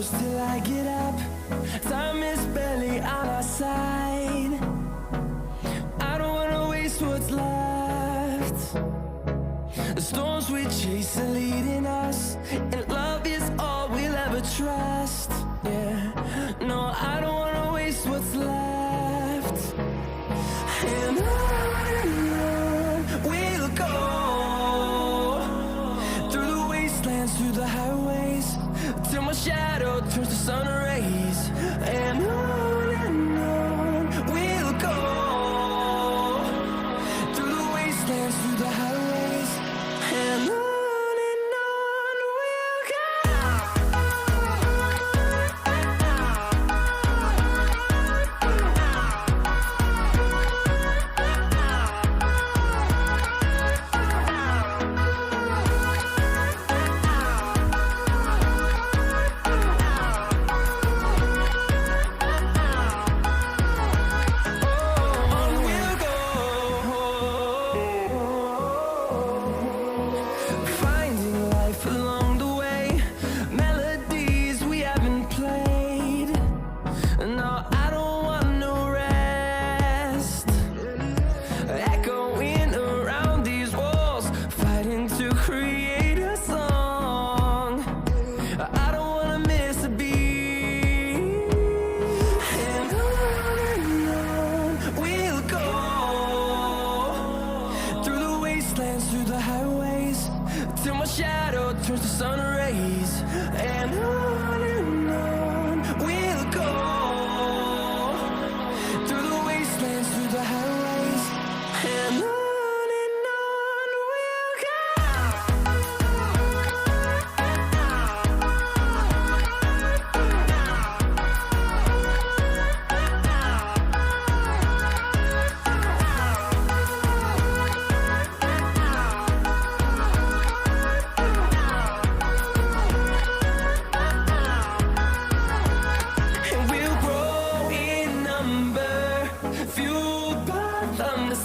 close till I get up. Time is barely on our side. I don't wanna waste what's left. The storms we chase are leading us, and love is all we'll ever trust. Yeah, no, I don't wanna waste what's left. And on we'll go, through the wastelands, through the highways, till my shadow turns to sun rays. And on we'll go, through the wastelands, through the highways, and on. Through the highways, till my shadow turns to sun rays. And on we'll go, through the wastelands, through the highways, and on.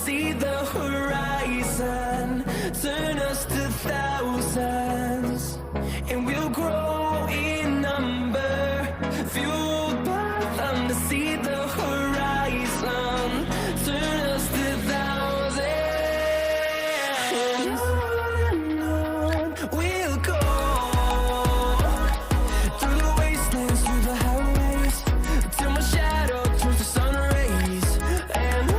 See the horizon turn us to thousands, and we'll grow in number, fueled by them to see the horizon turn us to thousands. And on we'll go, through the wastelands, through the highways, till my shadow turns to sun rays. And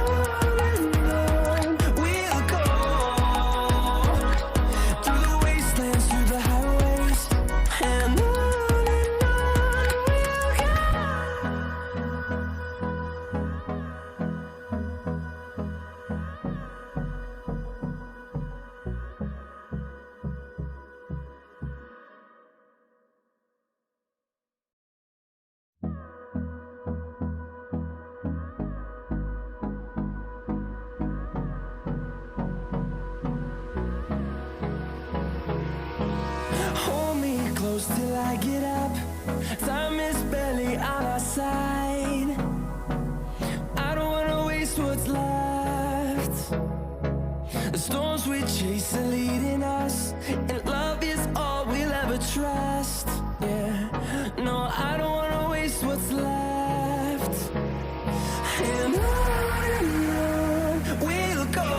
close till I get up. Time is barely on our side. I don't wanna waste what's left. The storms we chase are leading us, and love is all we'll ever trust. Yeah, no, I don't wanna waste what's left. And on we'll go,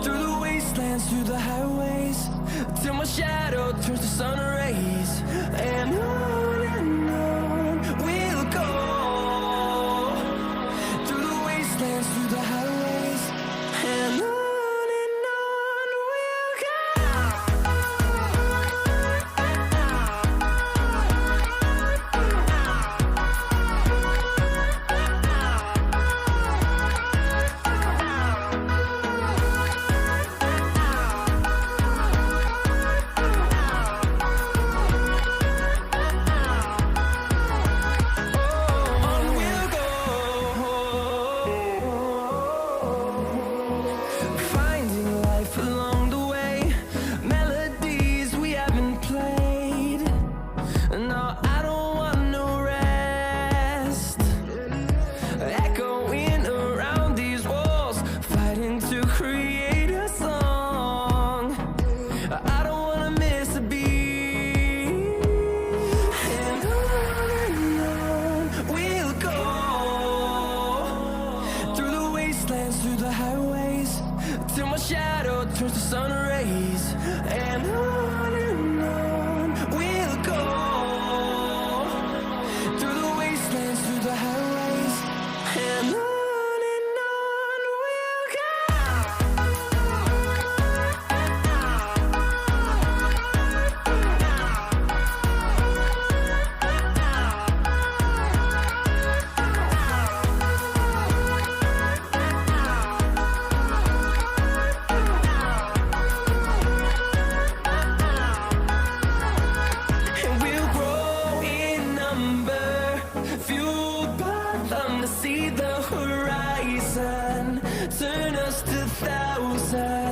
through the wastelands, through the highways, till my shadow turns to sun rays. And on we'll go, through the wastelands, through the highways, and on. shadow turns to sun rays, and on we'll go through the wastelands, through the highways, and on we'll go. And we'll grow in number, fueled by them to see the horizon, turn us to thousands.